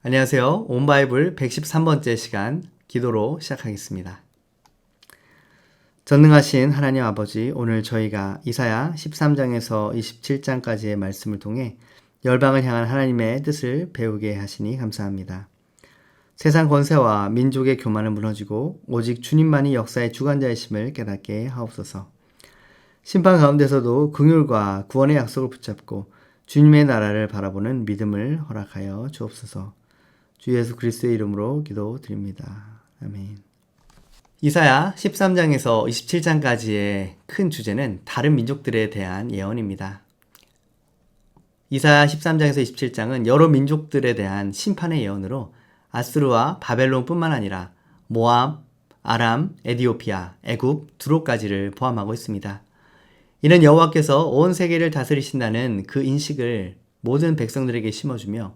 안녕하세요. 온바이블 113번째 시간 기도로 시작하겠습니다. 전능하신 하나님 아버지, 오늘 저희가 이사야 13장에서 27장까지의 말씀을 통해 열방을 향한 하나님의 뜻을 배우게 하시니 감사합니다. 세상 권세와 민족의 교만은 무너지고 오직 주님만이 역사의 주관자이심을 깨닫게 하옵소서. 심판 가운데서도 긍휼과 구원의 약속을 붙잡고 주님의 나라를 바라보는 믿음을 허락하여 주옵소서. 주 예수 그리스도의 이름으로 기도드립니다. 아멘. 이사야 13장에서 27장까지의 큰 주제는 다른 민족들에 대한 예언입니다. 이사야 13장에서 27장은 여러 민족들에 대한 심판의 예언으로 아수르와 바벨론뿐만 아니라 모압, 아람, 에디오피아, 애굽, 두로까지를 포함하고 있습니다. 이는 여호와께서 온 세계를 다스리신다는 그 인식을 모든 백성들에게 심어주며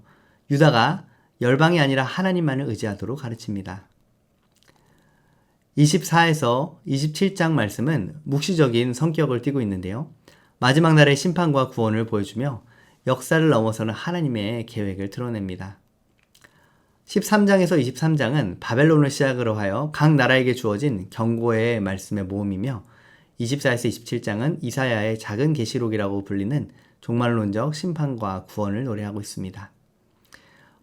유다가 열방이 아니라 하나님만을 의지하도록 가르칩니다. 24에서 27장 말씀은 묵시적인 성격을 띠고 있는데요. 마지막 날의 심판과 구원을 보여주며 역사를 넘어서는 하나님의 계획을 드러냅니다. 13장에서 23장은 바벨론을 시작으로 하여 각 나라에게 주어진 경고의 말씀의 모음이며 24에서 27장은 이사야의 작은 계시록이라고 불리는 종말론적 심판과 구원을 노래하고 있습니다.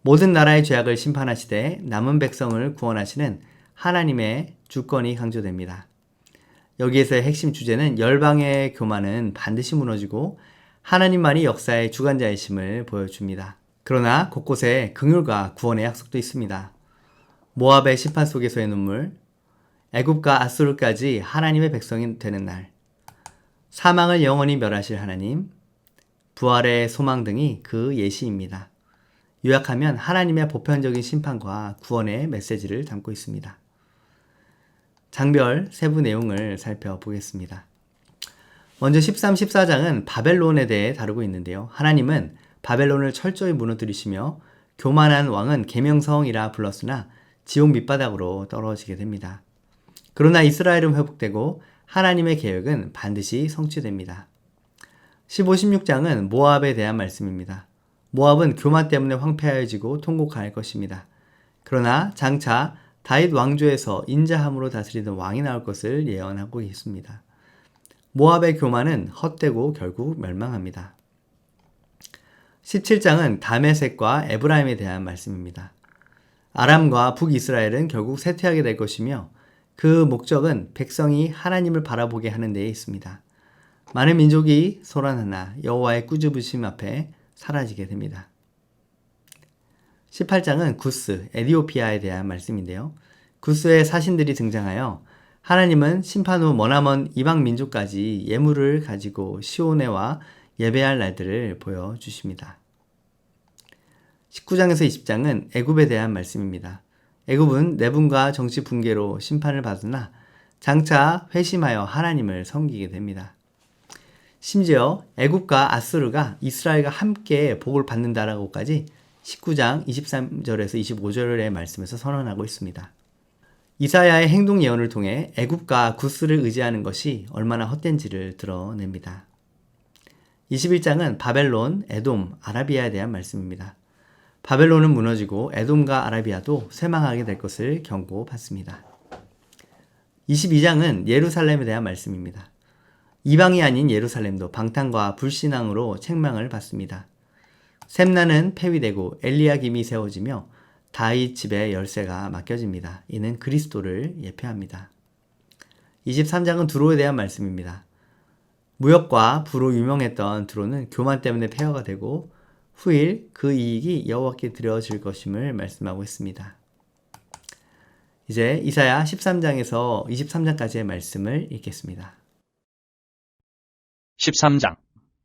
모든 나라의 죄악을 심판하시되 남은 백성을 구원하시는 하나님의 주권이 강조됩니다. 여기에서의 핵심 주제는 열방의 교만은 반드시 무너지고 하나님만이 역사의 주관자이심을 보여줍니다. 그러나 곳곳에 긍휼과 구원의 약속도 있습니다. 모압의 심판 속에서의 눈물, 애굽과 아수르까지 하나님의 백성이 되는 날, 사망을 영원히 멸하실 하나님, 부활의 소망 등이 그 예시입니다. 요약하면 하나님의 보편적인 심판과 구원의 메시지를 담고 있습니다. 장별 세부 내용을 살펴보겠습니다. 먼저 13, 14장은 바벨론에 대해 다루고 있는데요. 하나님은 바벨론을 철저히 무너뜨리시며 교만한 왕은 계명성이라 불렀으나 지옥 밑바닥으로 떨어지게 됩니다. 그러나 이스라엘은 회복되고 하나님의 계획은 반드시 성취됩니다. 15, 16장은 모압에 대한 말씀입니다. 모압은 교만 때문에 황폐하여지고 통곡할 것입니다. 그러나 장차 다윗 왕조에서 인자함으로 다스리던 왕이 나올 것을 예언하고 있습니다. 모압의 교만은 헛되고 결국 멸망합니다. 17장은 다메섹과 에브라임에 대한 말씀입니다. 아람과 북이스라엘은 결국 쇠퇴하게 될 것이며 그 목적은 백성이 하나님을 바라보게 하는 데에 있습니다. 많은 민족이 소란하나 여호와의 꾸짖으심 앞에 사라지게 됩니다. 18장은 구스, 에디오피아에 대한 말씀인데요. 구스의 사신들이 등장하여 하나님은 심판 후 머나먼 이방 민족까지 예물을 가지고 시온에 예배할 날들을 보여주십니다. 19장에서 20장은 애굽에 대한 말씀입니다. 애굽은 내분과 정치 붕괴로 심판을 받으나 장차 회심하여 하나님을 섬기게 됩니다. 심지어 애굽과 아수르가 이스라엘과 함께 복을 받는다라고까지 19장 23절에서 25절의 말씀에서 선언하고 있습니다. 이사야의 행동 예언을 통해 애굽과 구스를 의지하는 것이 얼마나 헛된지를 드러냅니다. 21장은 바벨론, 에돔, 아라비아에 대한 말씀입니다. 바벨론은 무너지고 에돔과 아라비아도 쇠망하게 될 것을 경고받습니다. 22장은 예루살렘에 대한 말씀입니다. 이방이 아닌 예루살렘도 방탕과 불신앙으로 책망을 받습니다. 셈나는 폐위되고 엘리야김이 세워지며 다윗 집의 열쇠가 맡겨집니다. 이는 그리스도를 예표합니다. 23장은 두로에 대한 말씀입니다. 무역과 부로 유명했던 두로는 교만 때문에 폐허가 되고 후일 그 이익이 여호와께 드려질 것임을 말씀하고 있습니다. 이제 이사야 13장에서 23장까지의 말씀을 읽겠습니다. 13장.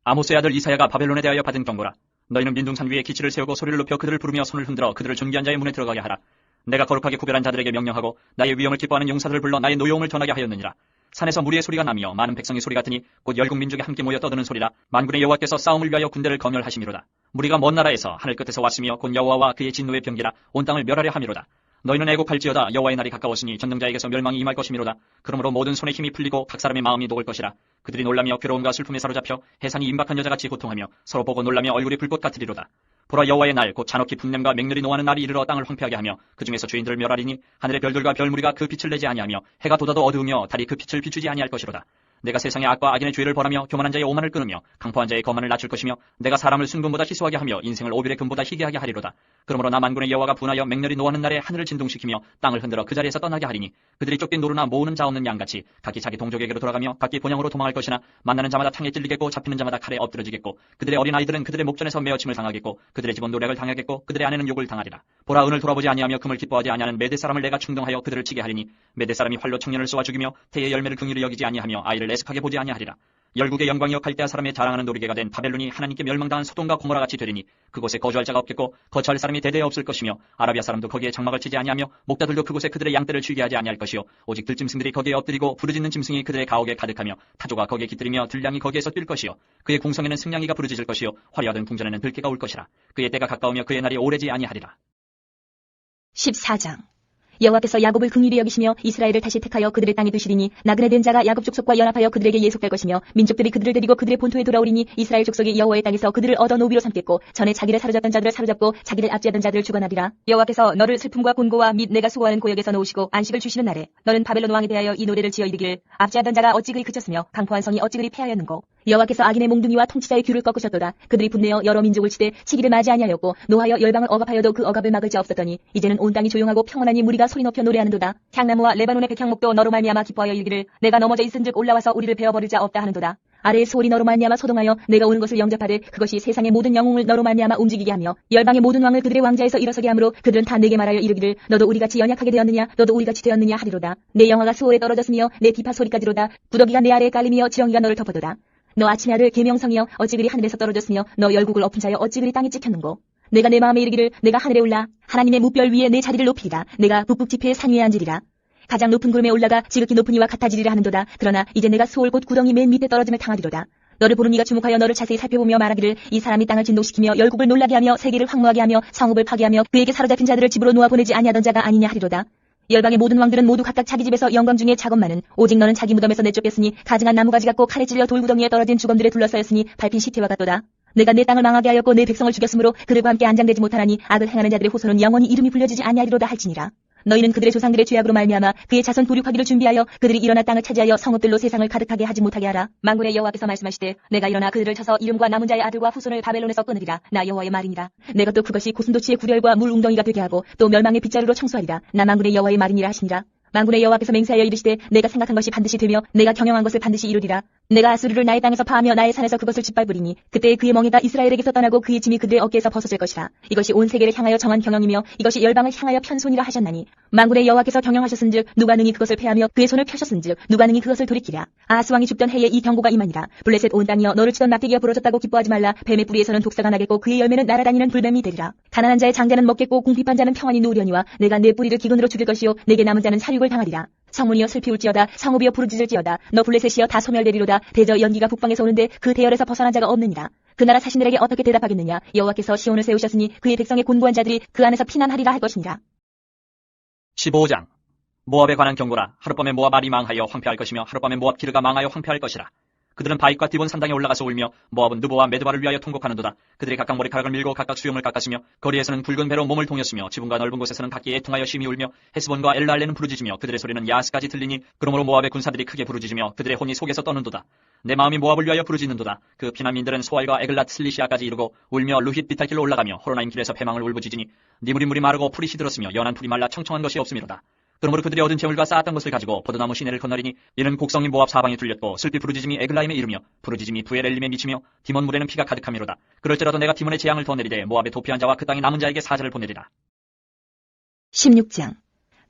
아모스의 아들 이사야가 바벨론에 대하여 받은 경고라. 너희는 민둥산 위에 기치를 세우고 소리를 높여 그들을 부르며 손을 흔들어 그들을 존귀한 자의 문에 들어가게 하라. 내가 거룩하게 구별한 자들에게 명령하고 나의 위엄을 기뻐하는 용사들을 불러 나의 노여움을 전하게 하였느니라. 산에서 무리의 소리가 나며 많은 백성의 소리 같으니 곧 열국 민족이 함께 모여 떠드는 소리라. 만군의 여호와께서 싸움을 위하여 군대를 검열하심이로다. 무리가 먼 나라에서 하늘 끝에서 왔으며 곧 여호와와 그의 진노의 병기라 온 땅을 멸하려 함이로다. 너희는 애곡할지어다. 여호와의 날이 가까웠으니 전능자에게서 멸망이 임할 것이미로다. 그러므로 모든 손에 힘이 풀리고 각 사람의 마음이 녹을 것이라. 그들이 놀라며 괴로움과 슬픔에 사로잡혀 해산이 임박한 여자같이 고통하며 서로 보고 놀라며 얼굴이 불꽃 같으리로다. 보라, 여호와의 날 곧 잔혹히 분냄과 맹렬히 노하는 날이 이르러 땅을 황폐하게 하며 그 중에서 죄인들을 멸하리니 하늘의 별들과 별무리가 그 빛을 내지 아니하며 해가 돋아도 어두우며 달이 그 빛을 비추지 아니할 것이로다. 내가 세상의 악과 악인의 죄를 벌하며 교만한 자의 오만을 끊으며 강포한 자의 거만을 낮출 것이며 내가 사람을 순금보다 희소하게 하며 인생을 오빌의 금보다 희귀하게 하리로다. 그러므로 나 만군의 여호와가 분하여 맹렬히 노하는 날에 하늘을 진동시키며 땅을 흔들어 그 자리에서 떠나게 하리니 그들이 쫓긴 노루나 모으는 자 없는 양같이 각기 자기 동족에게로 돌아가며 각기 본향으로 도망할 것이나 만나는 자마다 탕에 찔리겠고 잡히는 자마다 칼에 엎드러지겠고 그들의 어린 아이들은 그들의 목전에서 메어침을 당하겠고 그들의 집은 노략을 당하겠고 그들의 아내는 욕을 당하리라. 보라, 은을 돌아보지 아니하며 금을 기뻐하지 아니하는 메대 사람을 내가 충동하여 그들을 치게 하리니 메대 사람이 활로 청년을 쏘아 죽이며 태의 열매를 긍휼히 여기지 아니하며 아이를 애석하게 보지 아니하리라. 열국의 영광이여 갈대아 사람의 자랑하는 놀이개가 된 바벨론이 하나님께 멸망당한 소돔과 고모라 같이 되리니 그곳에 거주할 자가 없겠고 거처할 사람이 대대에 없을 것이며 아라비아 사람도 거기에 장막을 치지 아니하며 목자들도 그곳에 그들의 양떼를 쉬게 하지 아니할 것이요 오직 들짐승들이 거기에 엎드리고 부르짖는 짐승이 그들의 가옥에 가득하며 타조가 거기에 깃들이며 들량이 거기에서 뛸 것이요 그의 궁성에는 승냥이가 부르짖을 것이요 화려하던 궁전에는 들깨가 올 것이라. 그의 때가 가까우며 그의 날이 오래지 아니하리라. 14장. 여호와께서 야곱을 긍휼히 여기시며 이스라엘을 다시 택하여 그들의 땅에 두시리니 나그네 된 자가 야곱 족속과 연합하여 그들에게 예속될 것이며 민족들이 그들을 데리고 그들의 본토에 돌아오리니 이스라엘 족속이 여호와의 땅에서 그들을 얻어 노비로 삼겠고 전에 자기를 사로잡던 자들을 사로잡고 자기를 압제하던 자들을 주관하리라. 여호와께서 너를 슬픔과 곤고와 및 내가 수고하는 고역에서 놓으시고 안식을 주시는 날에 너는 바벨론 왕에 대하여 이 노래를 지어 이르기를 압제하던 자가 어찌 그리 그쳤으며 강포한 성이 어찌 그리 패하였는고. 여호와께서 악인의 몽둥이와 통치자의 귀를 꺾으셨도다. 그들이 분내어 여러 민족을 치되 치기를 맞이 아니하였고 노하여 열방을 억압하여도 그 억압을 막을 자 없었더니 이제는 온 땅이 조용하고 평온하니 무리가 소리 높여 노래하는도다. 향나무와 레바논의 백향목도 너로 말미암아 기뻐하여 이르기를 내가 넘어져 있은즉 올라와서 우리를 베어버릴 자 없다 하는도다. 아래의 소울이 너로 말미암아 소동하여 내가 오는 것을 영접하되 그것이 세상의 모든 영웅을 너로 말미암아 움직이게 하며 열방의 모든 왕을 그들의 왕자에서 일어서게 하므로 그들은 다 내게 말하여 이르기를 너도 우리같이 연약하게 되었느냐 너도 우리같이 되었느냐 하리로다. 내 영화가 수호에 떨어졌으며 내 비파 소리까지로다. 구더기가 내 아래에 깔리며 지렁이가 너를 덮어도다. 너 아침의 아들 계명성이여 어찌 그리 하늘에서 떨어졌으며 너 열국을 엎은 자여 어찌 그리 땅에 찍혔는고. 내가 내 마음에 이르기를 내가 하늘에 올라 하나님의 무별 위에 내 자리를 높이리라. 내가 북극 지폐의 산 위에 앉으리라. 가장 높은 구름에 올라가 지극히 높은 이와 같아지리라 하는도다. 그러나 이제 내가 수월 곧 구덩이 맨 밑에 떨어짐을 당하리로다. 너를 보는 이가 주목하여 너를 자세히 살펴보며 말하기를 이 사람이 땅을 진동시키며 열국을 놀라게 하며 세계를 황무하게 하며 성읍을 파괴하며 그에게 사로잡힌 자들을 집으로 놓아 보내지 아니하던 자가 아니냐 하리로다. 열방의 모든 왕들은 모두 각각 자기 집에서 영광 중에 작업만은 오직 너는 자기 무덤에서 내쫓겼으니 가증한 나무가지 같고 칼에 찔려 돌구덩이에 떨어진 주검들에 둘러싸였으니 밟힌 시태와 같도다. 내가 내 땅을 망하게 하였고 내 백성을 죽였으므로 그들과 함께 안장되지 못하나니 악을 행하는 자들의 후손은 영원히 이름이 불려지지 아니하리로다 할지니라. 너희는 그들의 조상들의 죄악으로 말미암아 그의 자손 부륙하기를 준비하여 그들이 일어나 땅을 차지하여 성읍들로 세상을 가득하게 하지 못하게 하라. 만군의 여호와께서 말씀하시되 내가 일어나 그들을 쳐서 이름과 남은 자의 아들과 후손을 바벨론에서 끊으리라. 나 여호와의 말이니라. 내가 또 그것이 고슴도치의 구렬과 물 웅덩이가 되게 하고 또 멸망의 빗자루로 청소하리라. 나 만군의 여호와의 말이니라 하시니라. 만군의 여호와께서 맹세하여 이르시되 내가 생각한 것이 반드시 되며 내가 경영한 것을 반드시 이루리라. 내가 아수르를 나의 땅에서 파하며 나의 산에서 그것을 짓밟으리니 그때에 그의 멍에가 이스라엘에게서 떠나고 그의 짐이 그들의 어깨에서 벗어질 것이라. 이것이 온 세계를 향하여 정한 경영이며 이것이 열방을 향하여 편손이라 하셨나니 만군의 여호와께서 경영하셨은즉 누가 능히 그것을 패하며 그의 손을 펴셨은즉 누가 능히 그것을 돌이키랴. 아하스 왕이 죽던 해에 이 경고가 임하니라. 블레셋 온 땅이여 너를 치던 막대기가 부러졌다고 기뻐하지 말라. 뱀의 뿌리에서는 독사가 나겠고 그의 열매는 날아다니는 불뱀이 되리라. 가난한 자의 장자는 먹겠고 궁핍한 자는 평안히 누우려니와 내가 내 뿌리를 기근으로 죽일 것이요 내게 남은 자는 살육을 당하리라. 성문이여 슬피 울지어다. 성읍이여 부르짖을지어다. 너 블레셋이여 다 소멸되리로다. 대저 연기가 북방에서 오는데 그 대열에서 벗어난 자가 없느니라. 그 나라 사신들에게 어떻게 대답하겠느냐. 여호와께서 시온을 세우셨으니 그의 백성의 곤고한 자들이 그 안에서 피난하리라 할 것이니라. 15장. 모압에 관한 경고라. 하룻밤에 모압 알이 망하여 황폐할 것이며 하룻밤에 모압 기르가 망하여 황폐할 것이라. 그들은 바익과 디본 산당에 올라가서 울며 모압은 느보와 메드바를 위하여 통곡하는도다. 그들이 각각 머리카락을 밀고 각각 수염을 깎았으며 거리에서는 굵은 배로 몸을 통였으며 지붕과 넓은 곳에서는 각기 애통하여 심히 울며 헤스본과 엘라알레는 부르짖으며 그들의 소리는 야스까지 들리니 그러므로 모압의 군사들이 크게 부르짖으며 그들의 혼이 속에서 떠는도다. 내 마음이 모압을 위하여 부르짖는도다. 그 피난민들은 소알과 에글랏 슬리시아까지 이르고 울며 루힛 비탈길로 올라가며 호로나임 길에서 패망을 울부짖으니 니물이 물이 마르고 풀이 시들었으며 연한 풀이 말라 청청한 것이 없음이로다. 그러므로 그들이 얻은 재물과 쌓았던 것을 가지고 포도나무 시내를 건너리니 이는 곡성인 모압 사방에 둘렸고 슬피 부르짖음이 에글라임에 이르며 부르짖음이 부엘엘림에 미치며 디몬 물에는 피가 가득함이로다. 그럴지라도 내가 디몬의 재앙을 더 내리되 모압의 도피한 자와 그 땅에 남은 자에게 사자를 보내리라. 16장.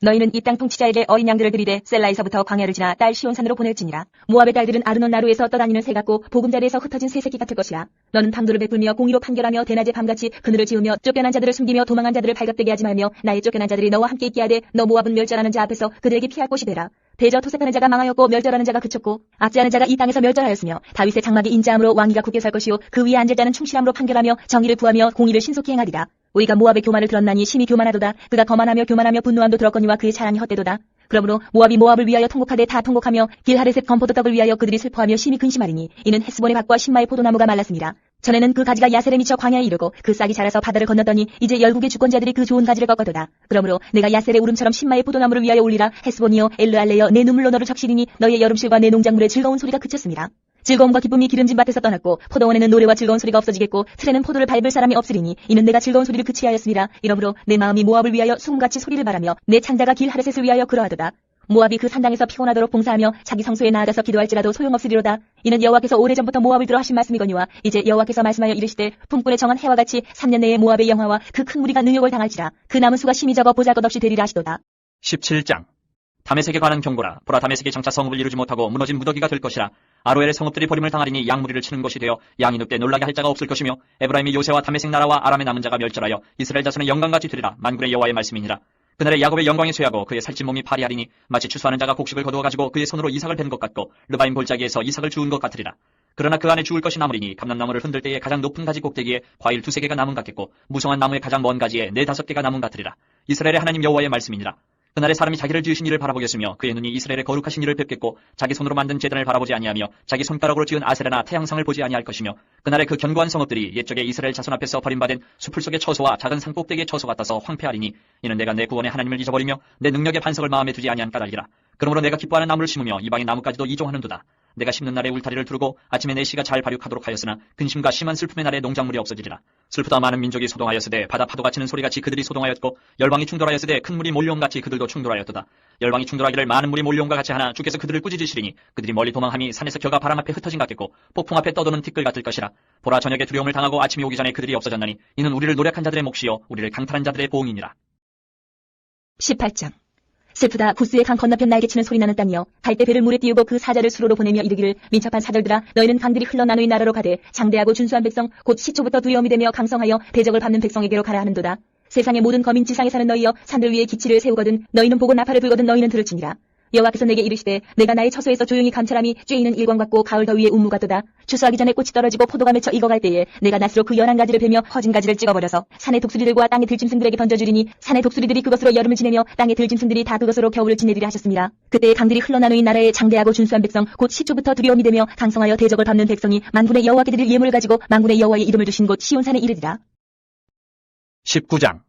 너희는 이 땅 통치자에게 어린 양들을 들이되 셀라에서부터 광야를 지나 딸 시온산으로 보낼지니라. 모압의 딸들은 아르논 나루에서 떠다니는 새 같고 보금자리에서 흩어진 새새끼 같을 것이라. 너는 방도를 베풀며 공의로 판결하며 대낮에 밤같이 그늘을 지으며 쫓겨난 자들을 숨기며 도망한 자들을 발각되게 하지 말며 나의 쫓겨난 자들이 너와 함께 있게 하되 너 모압은 멸절하는 자 앞에서 그들에게 피할 곳이 되라. 대저 토색하는 자가 망하였고 멸절하는 자가 그쳤고 압제하는 자가 이 땅에서 멸절하였으며 다윗의 장막이 인자함으로 왕위가 굳게 살 것이요 그 위에 앉을 자는 충실함으로 판결하며 정의를 구하며 공의를 신속히 행하리라. 우리가 모압의 교만을 들었나니 심히 교만하도다. 그가 거만하며 교만하며 분노함도 들었거니와 그의 자랑이 헛되도다. 그러므로 모압이 모압을 위하여 통곡하되 다 통곡하며 길하레셋 건포도떡을 위하여 그들이 슬퍼하며 심히 근심하리니 이는 헤스본의 밭과 신마의 포도나무가 말랐습니다. 전에는 그 가지가 야셀에 미쳐 광야에 이르고 그 싹이 자라서 바다를 건넜더니 이제 열국의 주권자들이 그 좋은 가지를 꺾어도다. 그러므로 내가 야셀의 울음처럼 신마의 포도나무를 위하여 울리라. 헤스본이여 엘르알레여 내 눈물로 너를 적시리니 너의 여름실과 내 농작물의 즐거운 소리가 그쳤습니다. 즐거움과 기쁨이 기름진 밭에서 떠났고 포도원에는 노래와 즐거운 소리가 없어지겠고 틀에는 포도를 밟을 사람이 없으리니 이는 내가 즐거운 소리를 그치하였습니다. 이러므로 내 마음이 모압을 위하여 수금같이 소리를 바라며 내 창자가 길 하레셋을 위하여 그러하도다. 모압이 그 산당에서 피곤하도록 봉사하며 자기 성소에 나아가서 기도할지라도 소용없으리로다. 이는 여호와께서 오래전부터 모압을 들어 하신 말씀이거니와 이제 여호와께서 말씀하여 이르시되 품꾼의 정한 해와 같이 3년 내에 모압의 영화와 그 큰 무리가 능욕을 당할지라. 그 남은 수가 심히 적어 보잘것없이 되리라 하시도다. 17장. 다메섹에 관한 경고라. 보라, 다메섹이 장차 성읍을 이루지 못하고 무너진 무더기가 될 것이라. 아로엘의 성읍들이 버림을 당하리니 양무리를 치는 것이 되어 양이 눕되 놀라게 할 자가 없을 것이며 에브라임이 요새와 다메섹 나라와 아람의 남은 자가 멸절하여 이스라엘 자손의 영광같이 되리라. 만군의 여호와의 말씀이니라. 그날에 야곱의 영광이 쇠하고 그의 살찐 몸이 파리하리니 마치 추수하는 자가 곡식을 거두어 가지고 그의 손으로 이삭을 벤 것 같고 르바임 골짜기에서 이삭을 주운 것 같으리라. 그러나 그 안에 죽을 것이 남으리니 감람나무를 흔들 때에 가장 높은 가지 꼭대기에 과일 2-3개가 남은 같겠고 무성한 나무의 가장 먼 가지에 4-5개가 남은 같으리라. 이스라엘의 하나님 여호와의 말씀이니라. 그날에 사람이 자기를 지으신 이를 바라보겠으며 그의 눈이 이스라엘의 거룩하신 이를 뵙겠고 자기 손으로 만든 제단을 바라보지 아니하며 자기 손가락으로 지은 아세라나 태양상을 보지 아니할 것이며 그날에 그 견고한 성읍들이 옛적에 이스라엘 자손 앞에서 버림받은 숲을 속의 처소와 작은 산 꼭대기의 처소 같아서 황폐하리니 이는 내가 내 구원의 하나님을 잊어버리며 내 능력의 반석을 마음에 두지 아니한 까닭이라. 그러므로 내가 기뻐하는 나무를 심으며 이방의 나무까지도 이종하는도다. 내가 심는 날에 울타리를 두르고 아침에 내 씨가 잘 발육하도록 하였으나 근심과 심한 슬픔의 날에 농작물이 없어지리라. 슬프다 많은 민족이 소동하였으되 바다 파도가 치는 소리같이 그들이 소동하였고 열방이 충돌하였으되 큰 물이 몰려온같이 그들도 충돌하였도다. 열방이 충돌하기를 많은 물이 몰려온과 같이 하나 주께서 그들을 꾸짖으시리니 그들이 멀리 도망함이 산에서 겨가 바람 앞에 흩어진 같겠고 폭풍 앞에 떠도는 티끌 같을 것이라. 보라, 저녁에 두려움을 당하고 아침이 오기 전에 그들이 없어졌나니 이는 우리를 노력한 자들의 몫이요 우리를 강탈한 자들의 보응이니라. 18장. 슬프다. 구스의 강 건너편 날개 치는 소리 나는 땅이여. 갈 때 배를 물에 띄우고 그 사자를 수로로 보내며 이르기를 민첩한 사절들아, 너희는 강들이 흘러 나누인 나라로 가되 장대하고 준수한 백성 곧 시초부터 두려움이 되며 강성하여 대적을 밟는 백성에게로 가라 하는도다. 세상의 모든 거민 지상에 사는 너희여, 산들 위에 기치를 세우거든 너희는 보고 나팔을 불거든 너희는 들을 지니라. 여호와께서 내게 이르시되 내가 나의 처소에서 조용히 감찰함이 쬐이는 일광 같고 가을 더위에 운무 같도다. 추수하기 전에 꽃이 떨어지고 포도가 맺혀 익어갈 때에 내가 낫으로 그 연한 가지를 베며 허진 가지를 찍어버려서 산의 독수리들과 땅의 들짐승들에게 던져주리니 산의 독수리들이 그것으로 여름을 지내며 땅의 들짐승들이 다 그것으로 겨울을 지내리라 하셨습니다. 그때에 강들이 흘러나누인 나라에 장대하고 준수한 백성 곧 시초부터 두려움이 되며 강성하여 대적을 밟는 백성이 만군의 여호와께 드릴 예물을 가지고 만군의 여호와의 이름을 두신 곳 시온산에 이르리라. 19장.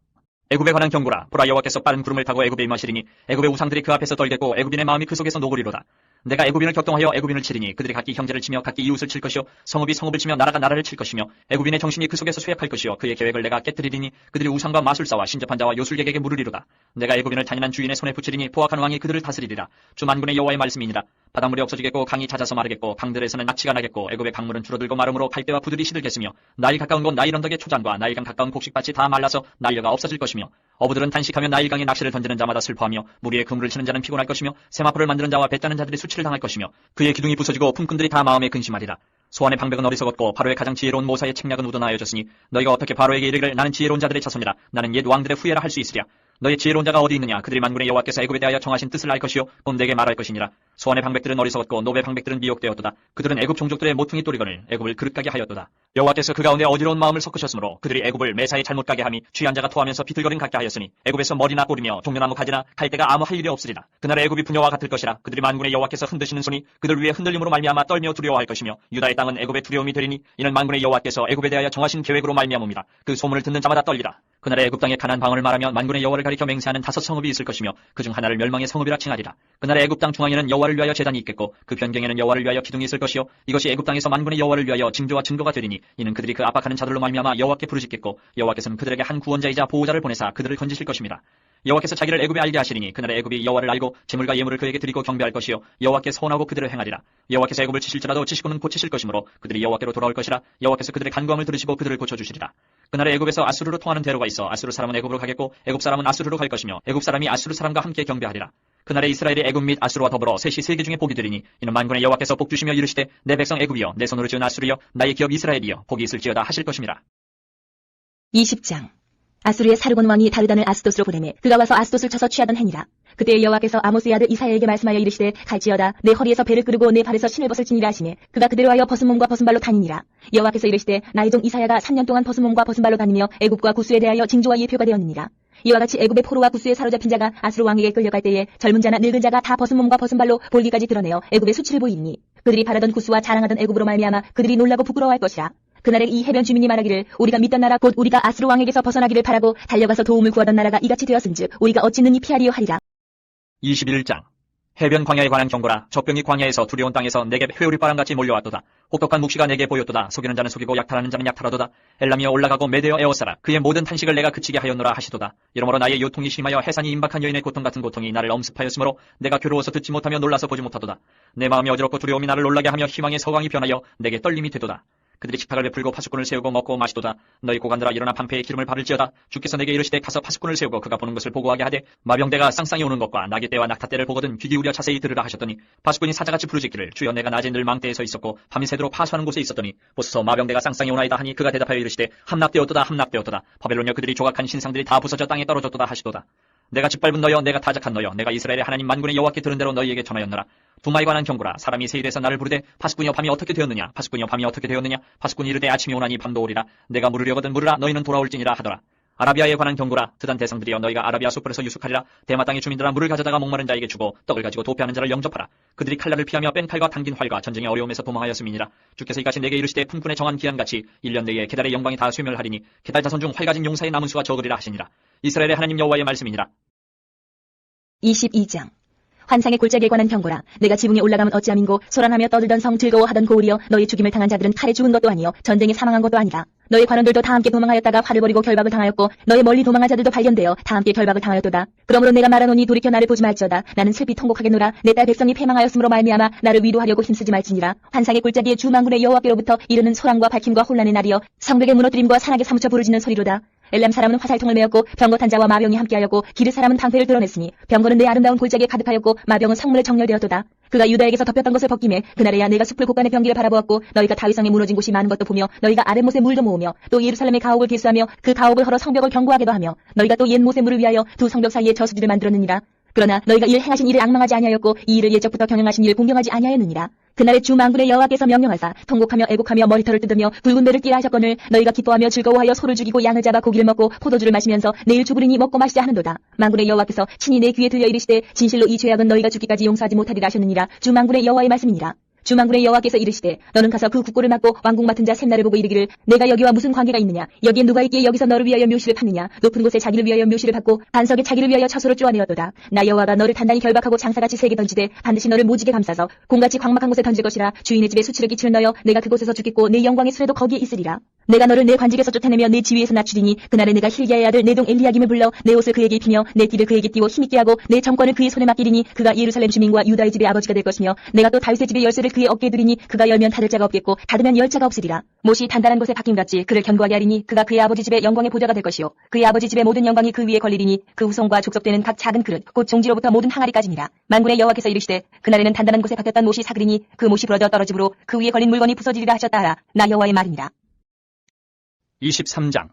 애굽에 관한 경고라. 보라, 여호와께서 빠른 구름을 타고 애굽에 임하시리니 애굽의 우상들이 그 앞에서 떨겠고 애굽인의 마음이 그 속에서 노고리로다. 내가 애굽인을 격동하여 애굽인을 치리니 그들이 각기 형제를 치며 각기 이웃을 칠 것이요 성읍이 성읍을 치며 나라가 나라를 칠 것이며 애굽인의 정신이 그 속에서 쇠약할 것이요 그의 계획을 내가 깨뜨리리니 그들이 우상과 마술사와 신접한 자와 요술객에게 물으리로다. 내가 애굽인을 잔인한 주인의 손에 붙이리니 포악한 왕이 그들을 다스리리라. 주 만군의 여호와의 말씀이니라. 바닷물이 없어지겠고 강이 잦아서 마르겠고 강들에서는 낙치가 나겠고 애굽의 강물은 줄어들고 마름으로 갈대와 부들이 시들겠으며 나일 가까운 곳 나일 언덕의 초장과 나일강 가까운 곡식밭이 다 말라서 나일려가 없어질 것이며 어부들은 단식하며 나일강에 낚시를 던지는 자마다 슬퍼하며 무리에 그물을 치는 자는 피곤할 것이며 세마포를 만드는 자와 배 따는 자들이 수치를 당할 것이며 그의 기둥이 부서지고 품꾼들이 다 마음에 근심하리라. 소환의 방백은 어리석었고 바로의 가장 지혜로운 모사의 책략은 우러나여졌으니 너희가 어떻게 바로에게 이르기를 나는 지혜로운 자들의 자손이라 나는 옛 왕들의 후예라 할 수 있으랴. 너희 지혜로운 자가 어디 있느냐. 그들이 만군의 여호와께서 애굽에 대하여 정하신 뜻을 알 것이요 곧 내게 말할 것이니라. 소환의 방백들은 어리석었고 노베 방백들은 미혹되었도다. 그들은 애굽 종족들의 모퉁이 또리건을 애굽을 그릇가게 하였도다. 여호와께서 그 가운데 어지러운 마음을 섞으셨으므로 그들이 애굽을 매사에 잘못 가게 함이 취한 자가 토하면서 비틀거림 같게 하였으니 애굽에서 머리나 꼬리며 종려나무 가지나 갈대가 아무 할 일이 없으리라. 그날에 애굽이 부녀와 같을 것이라. 그들이 만군의 여호와께서 흔드시는 손이 그들 위에 흔들림으로 말미암아 떨며 두려워할 것이며 유다의 땅은 애굽의 두려움이 되리니 이는 만군의 여호와께서 애굽에 대하여 정하신 계획으로 말미암음이라. 그 소문을 듣는 자마다 떨리라. 그날에 애굽 땅에 가난 방언을 말하며 만군의 여호와를 가리켜 맹세하는 5 성읍이 있을 것이며 그중 하나를 멸망의 성읍이라 칭하리라. 그날에 애굽 땅 중앙에는 여호와를 위하여 제단이 있겠고 그 변경에는 여호와를 위하여 기둥이 있을 것이요 이것이 애굽 땅에서 만군의 여호와를 위하여 징조와 증거가 되리니 이는 그들이 그 압박하는 자들로 말미암아 여호와께 부르짖겠고 여호와께서는 그들에게 한 구원자이자 보호자를 보내사 그들을 건지실 것입니다. 여호와께서 자기를 애굽에 알게 하시리니 그날에 애굽이 여호와를 알고 재물과 예물을 그에게 드리고 경배할 것이요 여호와께 서원하고 그들을 행하리라. 여호와께서 애굽을 치실지라도 치시고는 고치실 것이므로 그들이 여호와께로 돌아올 것이라. 여호와께서 그들의 간구함을 들으시고 그들을 고쳐주시리라. 그날에 애굽에서 아수르로 통하는 대로가 있어 아수르 사람은 애굽으로 가겠고 애굽 사람은 아수르로 갈 것이며 애굽 사람이 아수르 사람과 함께 경배하리라. 그날에 이스라엘이 애굽 및 아수르와 더불어 셋이 세계 중에 복이 되리니 이는 만군의 여호와께서 복 주시며 이르시되 내 백성 애굽이여 내 손으로 지은 아수르여 나의 기업 이스라엘이여 복이 있을지어다 하실 것임이라. 20장. 아수르의 사르곤 왕이 다르단을 아스돗으로 보내매 그가 와서 아스돗을 쳐서 취하던 행이라. 그때 여호와께서 아모스의 아들 이사야에게 말씀하여 이르시되 갈지어다 내 허리에서 배를 끄르고 내 발에서 신을 벗을지니라 하시매 그가 그대로 하여 벗은 몸과 벗은 발로 다니니라. 여호와께서 이르시되 나의 종 이사야가 3년 동안 벗은 몸과 벗은 발로 다니며 애굽과 구스에 대하여 징조와 예표가 되었느니라. 이와 같이 애굽의 포로와 구스에 사로잡힌 자가 아수르 왕에게 끌려갈 때에 젊은 자나 늙은 자가 다 벗은 몸과 벗은 발로 볼기까지 드러내어 애굽의 수치를 보이니 그들이 바라던 구스와 자랑하던 애굽으로 말미암아 그들이 놀라고 부끄러워할 것이라. 그날에 이 해변 주민이 말하기를 우리가 믿던 나라 곧 우리가 아수르 왕에게서 벗어나기를 바라고 달려가서 도움을 구하던 나라가 이같이 되었은즉 우리가 어찌 능히 피하리요 하리라. 21장 해변 광야에 관한 경고라. 적병이 광야에서 두려운 땅에서 내게 회오리바람같이 몰려왔도다. 혹독한 묵시가 내게 보였도다. 속이는 자는 속이고 약탈하는 자는 약탈하도다. 엘람이여 올라가고 메대여 에워싸라. 그의 모든 탄식을 내가 그치게 하였노라 하시도다. 이러므로 나의 요통이 심하여 해산이 임박한 여인의 고통 같은 고통이 나를 엄습하였으므로 내가 괴로워서 듣지 못하며 놀라서 보지 못하도다. 내 마음이 어지럽고 두려움이 나를 놀라게 하며 희망의 서광이 변하여 내게 떨림이 되도다. 그들이 식탁을 베풀고 파수꾼을 세우고 먹고 마시도다. 너희 고관들아 일어나 방패에 기름을 바를지어다. 주께서 내게 이르시되 가서 파수꾼을 세우고 그가 보는 것을 보고하게 하되 마병대가 쌍쌍이 오는 것과 나귀 떼와 낙타 떼를 보거든 귀 기울여 자세히 들으라 하셨더니 파수꾼이 사자같이 부르짖기를 주여 내가 낮에 늘 망대에 서 있었고 밤이 새도록 파수하는 곳에 있었더니 보소서 마병대가 쌍쌍이 오나이다 하니 그가 대답하여 이르시되 함락되었도다 함락되었도다. 바벨론여 그들이 조각한 신상들이 다 부서져 땅에 떨어졌도다 하시도다. 내가 짓밟은 너여 내가 타작한 너여 내가 이스라엘의 하나님 만군의 여호와께 들은 대로 너희에게 전하였노라. 두마에 관한 경고라. 사람이 세일에서 나를 부르되 파수꾼이여 밤이 어떻게 되었느냐 파수꾼이여 밤이 어떻게 되었느냐 파수꾼이 이르되 아침이 오나니 밤도 오리라. 내가 물으려거든 물으라 너희는 돌아올지니라 하더라. 아라비아에 관한 경고라. 드단 대상들이여 너희가 아라비아 숲에서 유숙하리라. 대마 땅의 주민들아 물을 가져다가 목마른 자에게 주고 떡을 가지고 도피하는 자를 영접하라. 그들이 칼날을 피하며 뺀칼과 당긴 활과 전쟁의 어려움에서 도망하였음이니라. 주께서 이같이 내게 이르시되 품꾼의 정한 기한같이 1년 내에 게달의 영광이 다 쇠멸하리니 게달 자손 중 활 가진 용사의 남은 수가 적으리라 하시니라. 이스라엘의 하나님 여호와의 말씀이니라. 22장 환상의 골짜기에 관한 경고라. 내가 지붕에 올라가면 어찌함인고 소란하며 떠들던 성 즐거워하던 고울이여 너희 죽임을 당한 자들은 칼에 죽은 것도 아니요 전쟁에 사망한 것도 아니라. 너희 관원들도 다 함께 도망하였다가 활을 버리고 결박을 당하였고 너희 멀리 도망한 자들도 발견되어 다 함께 결박을 당하였도다. 그러므로 내가 말하노니 돌이켜 나를 보지 말지어다. 나는 슬피 통곡하겠노라. 내 딸 백성이 패망하였으므로 말미암아 나를 위로하려고 힘쓰지 말지니라. 환상의 골짜기에 주 만군의 여호와께로부터 이르는 소란과 밝힘과 혼란의 날이여 성벽의 무너뜨림과 산악에 사무쳐 부르짖는 소리로다. 엘람 사람은 화살통을 메었고 병거탄 자와 마병이 함께하였고 기르 사람은 방패를 드러냈으니 병거는 내 아름다운 골짜기에 가득하였고 마병은 성문에 정렬되었도다. 그가 유다에게서 덮였던 것을 벗김에 그날에야 내가 숲을 곳간의 병기를 바라보았고 너희가 다윗성에 무너진 곳이 많은 것도 보며 너희가 아랫못에 물도 모으며 또 예루살렘의 가옥을 개수하며 그 가옥을 헐어 성벽을 견고하게도 하며 너희가 또 옛 못의 물을 위하여 두 성벽 사이에 저수지를 만들었느니라. 그러나 너희가 이를 행하신 일을 앙망하지 아니하였고 이 일을 예적부터 경영하신 일을 공경하지 아니하였느니라. 그날에 주 만군의 여호와께서 명령하사 통곡하며 애곡하며 머리털을 뜯으며 붉은 배를 띠라 하셨거늘 너희가 기뻐하며 즐거워하여 소를 죽이고 양을 잡아 고기를 먹고 포도주를 마시면서 내일 죽으리니 먹고 마시자 하는도다. 만군의 여호와께서 친히 내 귀에 들려 이르시되 진실로 이 죄악은 너희가 죽기까지 용서하지 못하리라 하셨느니라. 주 만군의 여호와의 말씀이니라. 주 만군의 여호와께서 이르시되 너는 가서 그 국고를 막고 왕궁 맡은 자 샘나를 보고 이르기를 내가 여기와 무슨 관계가 있느냐 여기에 누가 있기에 여기서 너를 위하여 묘시를 팠느냐 높은 곳에 자기를 위하여 묘시를 받고 반석에 자기를 위하여 처소를 쪼아내었도다. 나 여호와가 너를 단단히 결박하고 장사같이 세게 던지되 반드시 너를 모지게 감싸서 공같이 광막한 곳에 던질 것이라. 주인의 집에 수치를 끼치는 너여 내가 그곳에서 죽겠고 내 영광의 수레도 거기에 있으리라. 내가 너를 내 관직에서 쫓아내며 내 지위에서 낮추리니 그날에 내가 힐기야의 아들 내 동 엘리야김을 불러 내 옷을 그에게 입히며 내 띠를 그에게 띠고 힘있게 하고 내 정권을 그의 손에 맡기리니 그가 예루살렘 주민과 유다의 집의 아버지가 될 것이며 내가 또 다윗의 집의 열쇠를 그의 어깨에 두리니 그가 열면 닫을 자가 없겠고 닫으면 열 자가 없으리라. 못이 단단한 곳에 박힘같이 그를 견고하게 하리니 그가 그의 아버지 집의 영광의 보좌가 될 것이요 그의 아버지 집의 모든 영광이 그 위에 걸리리니 그 후손과 족속되는 각 작은 그릇 곧 종지로부터 모든 항아리까지니라. 만군의 여호와께서 이르시되 그날에는 단단한 곳에 박혔던 못이 사그리니 그 못이 부러져 떨어지므로 그 위에 걸린 물건이 부서지리라 하셨다 하라. 나 여호와의 말이니라. 23장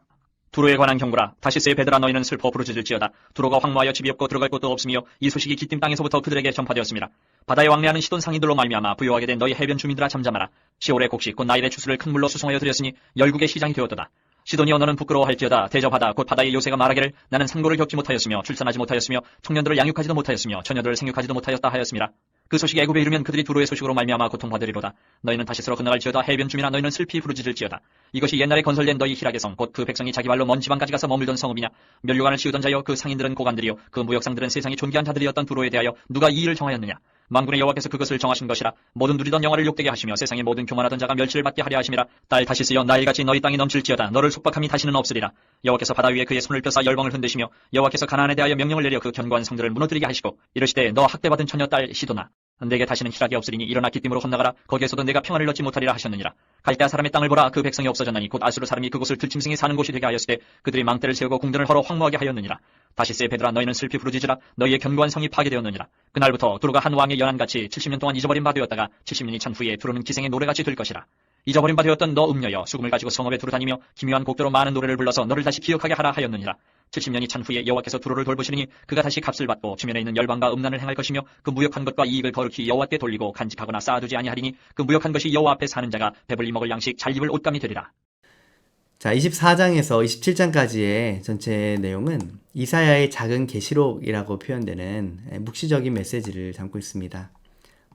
두로에 관한 경고라. 다시스의 배들아 너희는 슬퍼 부르짖을지어다. 두로가 황무하여 집이 없고 들어갈 곳도 없으며 이 소식이 기띔 땅에서부터 그들에게 전파되었습니다. 바다에 왕래하는 시돈 상인들로 말미암아 부요하게 된 너희 해변 주민들아 잠잠하라. 시올의 곡식 곧 나일의 추수를 큰 물로 수송하여 드렸으니 열국의 시장이 되었도다. 시돈이여 너는 부끄러워할지어다. 대저바다 곧 바다의 요새가 말하기를 나는 상고를 겪지 못하였으며 출산하지 못하였으며 청년들을 양육하지도 못하였으며 처녀들을 생육하지도 못하였다 하였습니다. 그 소식이 애굽에 이르면 그들이 두로의 소식으로 말미암아 고통받으리로다. 너희는 다시스로 건너갈지어다. 해변 주민아 너희는 슬피 부르짖을지어다. 이것이 옛날에 건설된 너희 히락의 성 곧 그 백성이 자기 발로 먼 지방까지 가서 머물던 성읍이냐. 면류관을 지으던 자여 그 상인들은 고관들이요 그 무역상들은 세상이 존귀한 자들이었던 두로에 대하여 누가 이 일을 정하였느냐. 만군의 여호와께서 그것을 정하신 것이라. 모든 누리던 영화를 욕되게 하시며 세상의 모든 교만하던 자가 멸치를 받게 하려 하심이라. 딸 다시스여 나일같이 너희 땅이 넘칠지어다. 너를 속박함이 다시는 없으리라. 여호와께서 바다 위에 그의 손을 펴사 열방을 흔드시며 여호와께서 가나안에 대하여 명령을 내려 그 견고한 성들을 무너뜨리게 하시고 이르시되 너 학대받은 처녀 딸 시도나 내게 다시는 희락이 없으리니 일어나 기띔으로 혼나가라. 거기에서도 내가 평안을 얻지 못하리라 하셨느니라. 갈대아 사람의 땅을 보라. 그 백성이 없어졌나니 곧 아수르 사람이 그곳을 들짐승이 사는 곳이 되게 하였으되 그들이 망대를 세우고 궁전을 헐어 황무하게 하였느니라. 다시스의 배들아 너희는 슬피 부르짖으라. 너희의 견고한 성이 파괴되었느니라. 그날부터 두로가 한 왕의 연한같이 70년 동안 잊어버린 바 되었다가 70년이 찬 후에 두로는 기생의 노래같이 될 것이라. 잊어버린 바 되었던 너 음녀여 수금을 가지고 성읍에 두루 다니며 기묘한 곡도로 많은 노래를 불러서 너를 다시 기억하게 하라 하였느니라. 70년이 찬 후에 여호와께서 두로를 돌보시니 그가 다시 값을 받고 주면에 있는 열방과 음란을 행할 것이며 그 무역한 것과 이익을 거룩히 여호와께 돌리고 간직하거나 쌓아두지 아니하리니 그 무역한 것이 여호와 앞에 사는 자가 배불리 먹을 양식 잘 입을 옷감이 되리라. 자, 24장에서 27장까지의 전체 내용은 이사야의 작은 계시록이라고 표현되는 묵시적인 메시지를 담고 있습니다.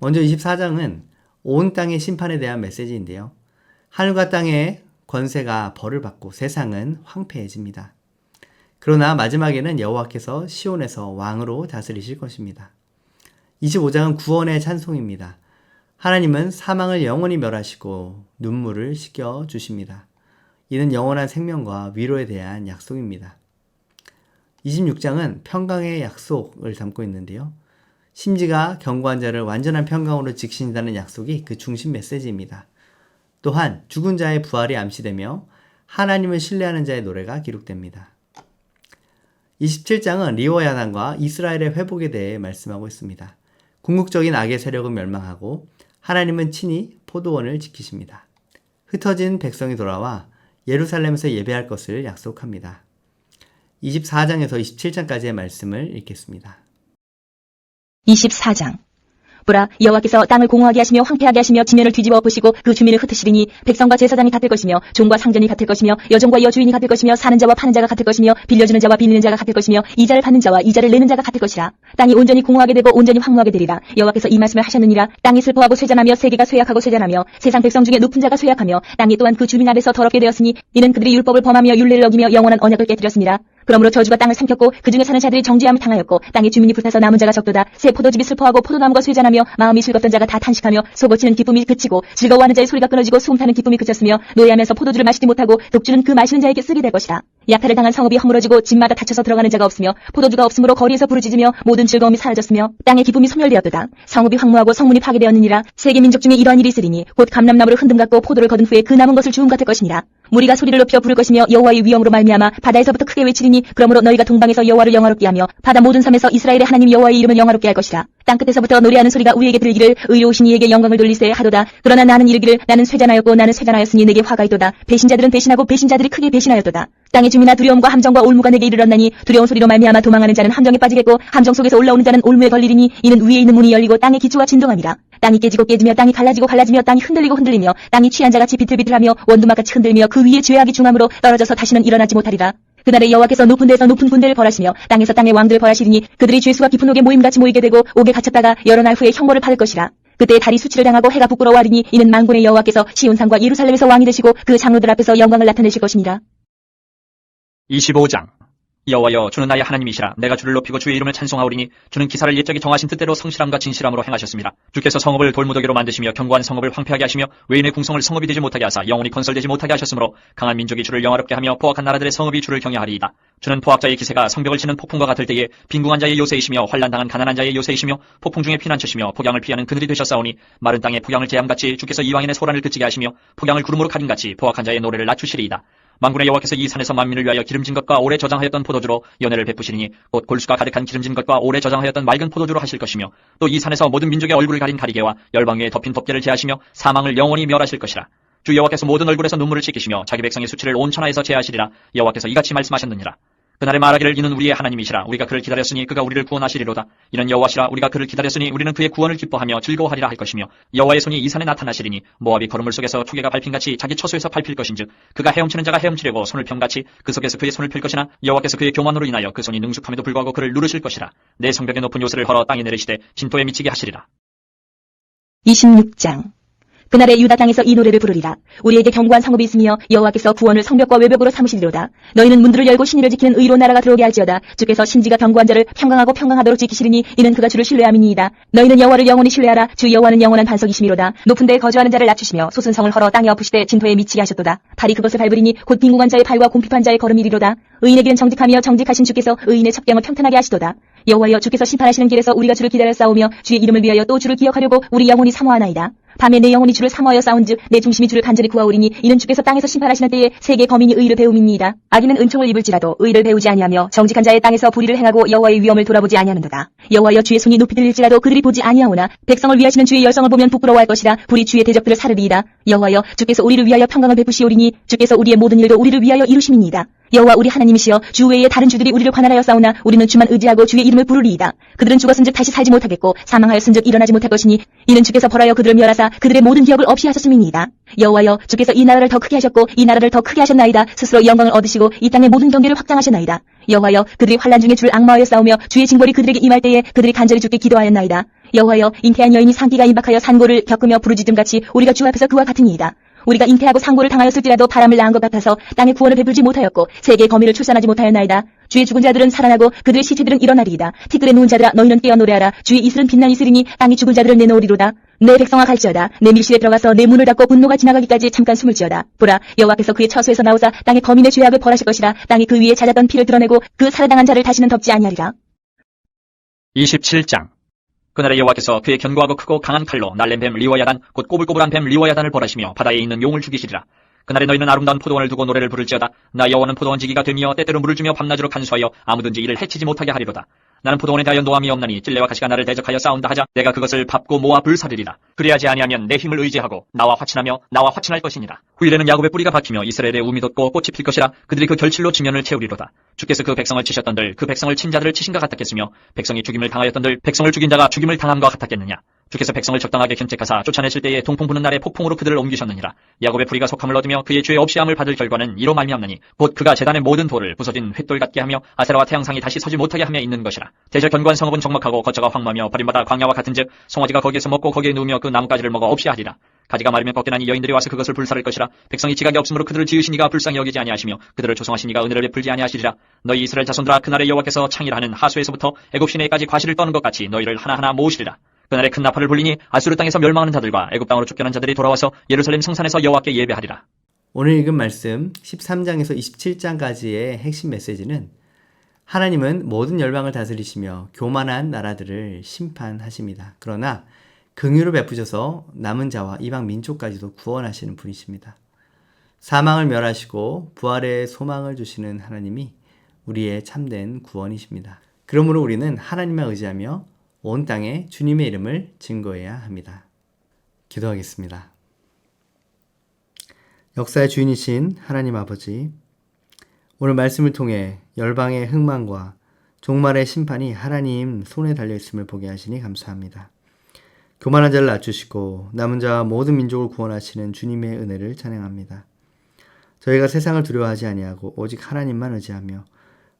먼저 24장은 온 땅의 심판에 대한 메시지인데요. 하늘과 땅의 권세가 벌을 받고 세상은 황폐해집니다. 그러나 마지막에는 여호와께서 시온에서 왕으로 다스리실 것입니다. 25장은 구원의 찬송입니다. 하나님은 사망을 영원히 멸하시고 눈물을 씻겨주십니다. 이는 영원한 생명과 위로에 대한 약속입니다. 26장은 평강의 약속을 담고 있는데요. 심지가 견고한 자를 완전한 평강으로 지키신다는 약속이 그 중심 메시지입니다. 또한 죽은 자의 부활이 암시되며 하나님을 신뢰하는 자의 노래가 기록됩니다. 27장은 리워야단과 이스라엘의 회복에 대해 말씀하고 있습니다. 궁극적인 악의 세력은 멸망하고 하나님은 친히 포도원을 지키십니다. 흩어진 백성이 돌아와 예루살렘에서 예배할 것을 약속합니다. 24장에서 27장까지의 말씀을 읽겠습니다. 24장. 보라, 여호와께서 땅을 공허하게 하시며 황폐하게 하시며 지면을 뒤집어 엎으시고 그 주민을 흩으시리니 백성과 제사장이 같을 것이며 종과 상전이 같을 것이며 여종과 여주인이 같을 것이며 사는 자와 파는 자가 같을 것이며 빌려주는 자와 빌리는 자가 같을 것이며 이자를 받는 자와 이자를 내는 자가 같을 것이라. 땅이 온전히 공허하게 되고 온전히 황무하게 되리라. 여호와께서 이 말씀을 하셨느니라. 땅이 슬퍼하고 쇠잔하며 세계가 쇠약하고 쇠잔하며 세상 백성 중에 높은 자가 쇠약하며 땅이 또한 그 주민 아래서 더럽게 되었으니 이는 그들이 율법을 범하며 율례를 어기며 영원한 언약을 깨뜨렸습니다. 그러므로 저주가 땅을 삼켰고 그 중에 사는 자들이 정죄함을 당하였고 땅의 주민이 불타서 남은 자가 적도다. 새 포도즙이 슬퍼하고 포도나무가 쇠잔하며 마음이 즐겁던 자가 다 탄식하며 속어치는 기쁨이 그치고 즐거워하는 자의 소리가 끊어지고 수음타는 기쁨이 그쳤으며 노예하면서 포도주를 마시지 못하고 독주는 그 마시는 자에게 쓰게 될 것이다. 약탈을 당한 성읍이 허물어지고 집마다 닫혀서 들어가는 자가 없으며 포도주가 없으므로 거리에서 부르짖으며 모든 즐거움이 사라졌으며 땅의 기쁨이 소멸되었도다. 성읍이 황무하고 성문이 파괴되었느니라. 세계 민족 중에 이러한 일이 있으리니 곧 감람나무를 흔듦 같고 포도를 거둔 후에 그 남은 것을 주움 같을 것이니라. 무리가 소리를 높여 부를 것이며 여호와의 위엄으로 말미암아 바다에서부터 크게 외치리니 그러므로 너희가 동방에서 여호와를 영화롭게 하며 바다 모든 섬에서 이스라엘의 하나님 여호와의 이름을 영화롭게 할 것이라. 땅끝에서부터 노래하는 소리가 우리에게 들리기를 의로우신 이에게 영광을 돌리세 하도다. 그러나 나는 이르기를 나는 쇠잔하였고 나는 쇠잔하였으니 내게 화가 있도다. 배신자들은 배신하고 배신자들이 크게 배신하였도다. 땅의 주민아 두려움과 함정과 올무가 내게 이르렀나니 두려운 소리로 말미암아 도망하는 자는 함정에 빠지겠고 함정 속에서 올라오는 자는 올무에 걸리리니 이는 위에 있는 문이 열리고 땅의 기초가 진동함이라. 땅이 깨지고 깨지며 땅이 갈라지고 갈라지며 땅이 흔들리고 흔들리며 땅이 취한 자같이 비틀비틀하며 원두막같이 흔들며 그 위에 죄악이 중함으로 떨어져서 다시는 일어나지 못하리라. 그날에 여호와께서 높은 데서 높은 군대를 벌하시며 땅에서 땅의 왕들을 벌하시리니 그들이 죄수가 깊은 옥에 모임같이 모이게 되고 옥에 갇혔다가 여러 날 후에 형벌을 받을 것이라. 그때 달이 수치를 당하고 해가 부끄러워하리니 이는 만군의 여호와께서 시온산과 예루살렘에서 왕이 되시고 그 장로들 앞에서 영광을 나타내실 것입니다. 25장. 여호와여, 주는 나의 하나님이시라. 내가 주를 높이고 주의 이름을 찬송하오리니 주는 기사를 옛적에 정하신 뜻대로 성실함과 진실함으로 행하셨습니다. 주께서 성읍을 돌무더기로 만드시며 견고한 성읍을 황폐하게 하시며 외인의 궁성을 성읍이 되지 못하게 하사 영원히 건설되지 못하게 하셨으므로 강한 민족이 주를 영화롭게 하며 포악한 나라들의 성읍이 주를 경외하리이다. 주는 포악자의 기세가 성벽을 치는 폭풍과 같을 때에 빈궁한 자의 요새이시며 환난당한 가난한 자의 요새이시며 폭풍 중에 피난처시며 폭양을 피하는 그들이 되셨사오니 마른 땅에 폭양을 제함같이 주께서 이방인의 소란을 그치게 하시며 폭양을 구름으로 가림같이 포악한 자의 노래를 낮추시리이다. 만군의 여호와께서 이 산에서 만민을 위하여 기름진 것과 오래 저장하였던 포도주로 연회를 베푸시리니 곧 골수가 가득한 기름진 것과 오래 저장하였던 맑은 포도주로 하실 것이며 또 이 산에서 모든 민족의 얼굴을 가린 가리개와 열방 위에 덮인 덮개를 제하시며 사망을 영원히 멸하실 것이라. 주 여호와께서 모든 얼굴에서 눈물을 씻기시며 자기 백성의 수치를 온 천하에서 제하시리라. 여호와께서 이같이 말씀하셨느니라. 그날에 말하기를 이는 우리의 하나님이시라. 우리가 그를 기다렸으니 그가 우리를 구원하시리로다. 이는 여호와시라. 우리가 그를 기다렸으니 우리는 그의 구원을 기뻐하며 즐거워하리라 할 것이며 여호와의 손이 이 산에 나타나시리니 모압이 걸음물 속에서 투개가 밟힌같이 자기 처소에서 밟힐 것인즉 그가 헤엄치는 자가 헤엄치려고 손을 펴같이 그 속에서 그의 손을 펼 것이나 여호와께서 그의 교만으로 인하여 그 손이 능숙함에도 불구하고 그를 누르실 것이라. 내 성벽의 높은 요새를 헐어 땅에 내리시되 진토에 미치게 하시리라. 26장. 그날에 유다 땅에서 이 노래를 부르리라. 우리에게 견고한 성읍이 있으며 여호와께서 구원을 성벽과 외벽으로 삼으시리로다. 너희는 문들을 열고 신의를 지키는 의로운 나라가 들어오게 할지어다. 주께서 심지가 견고한 자를 평강하고 평강하도록 지키시리니 이는 그가 주를 신뢰함이니이다. 너희는 여호와를 영원히 신뢰하라. 주 여호와는 영원한 반석이심이로다. 높은 데에 거주하는 자를 낮추시며 솟은 성을 헐어 땅에 엎으시되 진토에 미치게 하셨도다. 발이 그것을 밟으리니 곧 빈궁한 자의 발과 궁핍한 자의 걸음이리로다. 의인의 길은 정직하며 정직하신 주께서 의인의 첩경을 평탄하게 하시도다. 여호와여, 주께서 심판하시는 길에서 우리가 주를 기다려 싸우며 주의 이름을 위하여 또 주를 기억하려고 우리 영혼이 사모하나이다. 밤에 내 영혼이 주를 사모하여 싸운즉 내 중심이 주를 간절히 구하오리니 이는 주께서 땅에서 심판하시는 때에 세계 거민이 의를 배움이니이다. 악인은 은총을 입을지라도 의를 배우지 아니하며 정직한 자의 땅에서 불의를 행하고 여호와의 위엄을 돌아보지 아니하는도다. 여호와여, 주의 손이 높이 들릴지라도 그들이 보지 아니하오나 백성을 위하시는 주의 열성을 보면 부끄러워할 것이라. 불이 주의 대적들을 사르리이다. 여호와여, 주께서 우리를 위하여 평강을 베푸시오리니 주께서 우리의 모든 일도 우리를 위하여 이루심이니이다. 여호와 우리 하나님이시여, 주 외에 다른 주들이 우리를 관할하여 싸우나 우리는 주만 의지하고 주의 이름을 부르리이다. 그들은 죽었은즉 다시 살지 못하겠고 사망하였은즉 일어나지 못할 것이니 이는 주께서 벌하여 그들을 멸하사 그들의 모든 기업을 없이 하셨음이니이다. 여호와여, 주께서 이 나라를 더 크게 하셨고 이 나라를 더 크게 하셨나이다. 스스로 영광을 얻으시고 이 땅의 모든 경계를 확장하셨나이다. 여호와여, 그들이 환난 중에 주를 앙마하여 싸우며 주의 징벌이 그들에게 임할 때에 그들이 간절히 주께 기도하였나이다. 여호와여, 잉태한 여인이 상기가 임박하여 산고를 겪으며 부르짖음같이 우리가 주 앞에서 그와 같으니이다. 우리가 잉태하고 상고를 당하였을지라도 바람을 낳은 것 같아서 땅에 구원을 베풀지 못하였고 세계의 거미를 출산하지 못하였나이다. 주의 죽은 자들은 살아나고 그들의 시체들은 일어나리이다. 티끌에 누운 자들아, 너희는 깨어 노래하라. 주의 이슬은 빛난 이슬이니 땅이 죽은 자들을 내놓으리로다. 내 백성아 갈지어다. 내 밀실에 들어가서 내 문을 닫고 분노가 지나가기까지 잠깐 숨을지어다. 보라, 여호와께서 그의 처소에서 나오사 땅의 거민의 죄악을 벌하실 것이라. 땅이 그 위에 잦았던 피를 드러내고 그 살아당한 자를 다시는 덮지 아니하리라. 27장. 그날에 여호와께서 그의 견고하고 크고 강한 칼로 날랜 뱀 리워야단 곧 꼬불꼬불한 뱀 리워야단을 벌하시며 바다에 있는 용을 죽이시리라. 그날에 너희는 아름다운 포도원을 두고 노래를 부를지어다. 나 여호와는 포도원 지기가 되며 때때로 물을 주며 밤낮으로 간수하여 아무든지 이를 해치지 못하게 하리로다. 나는 포도원에 대하여 노함이 없나니 찔레와 가시가 나를 대적하여 싸운다 하자 내가 그것을 밟고 모아 불사르리라. 그리하지 아니하면 내 힘을 의지하고 나와 화친하며 나와 화친할 것이니라. 후일에는 야곱의 뿌리가 박히며 이스라엘의 우미 돋고 꽃이 필 것이라. 그들이 그 결실로 지면을 채우리로다. 주께서 그 백성을 치셨던들 그 백성을 친 자들을 치신가 같았겠으며 백성이 죽임을 당하였던들 백성을 죽인 자가 죽임을 당함과 같았겠느냐. 주께서 백성을 적당하게 견책하사 쫓아내실 때에 동풍 부는 날에 폭풍으로 그들을 옮기셨느니라. 야곱의 뿌리가 속함을 얻으며 그의 죄 없이함을 받을 결과는 이로 말미암나니 곧 그가 제단의 모든 돌을 부서진 횃돌 같게 하며 아세라와 태양상이 다시 서지 못하게 하며 있는 것이라. 대저 견고한 성읍은 적막하고 거처가 황무하며 버림받아 광야와 같은즉 송아지가 거기에서 먹고 거기에 누우며 그 나뭇가지를 먹어 없이 하리라. 가지가 마르면 꺾여나니 여인들이 와서 그것을 불사를 것이라. 백성이 지각이 없으므로 그들을 지으시니가 불쌍히 여기지 아니하시며 그들을 조성하시니가 은혜를 베풀지 아니하시리라. 너희 이스라엘 자손들아, 그날에 여호와께서 창일하는 하수에서부터 애굽 시내까지 과실을 떠는 것 같이 너희를 하나하나 모으시리라. 그날에 큰 나팔을 불리니 아수르 땅에서 멸망하는 자들과 애굽 땅으로 쫓겨난 자들이 돌아와서 예루살렘 성산에서 여호와께 예배하리라. 오늘 읽은 말씀 13장에서 27장까지의 핵심 메시지는 하나님은 모든 열방을 다스리시며 교만한 나라들을 심판하십니다. 그러나 긍휼을 베푸셔서 남은 자와 이방 민족까지도 구원하시는 분이십니다. 사망을 멸하시고 부활의 소망을 주시는 하나님이 우리의 참된 구원이십니다. 그러므로 우리는 하나님만 의지하며 온 땅에 주님의 이름을 증거해야 합니다. 기도하겠습니다. 역사의 주인이신 하나님 아버지, 오늘 말씀을 통해 열방의 흥망과 종말의 심판이 하나님 손에 달려있음을 보게 하시니 감사합니다. 교만한 자를 낮추시고 남은 자와 모든 민족을 구원하시는 주님의 은혜를 찬양합니다. 저희가 세상을 두려워하지 아니하고 오직 하나님만 의지하며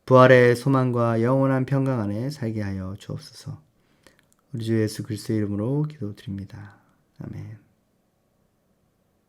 부활의 소망과 영원한 평강 안에 살게 하여 주옵소서. 우리 주 예수 그리스도의 이름으로 기도드립니다. 아멘.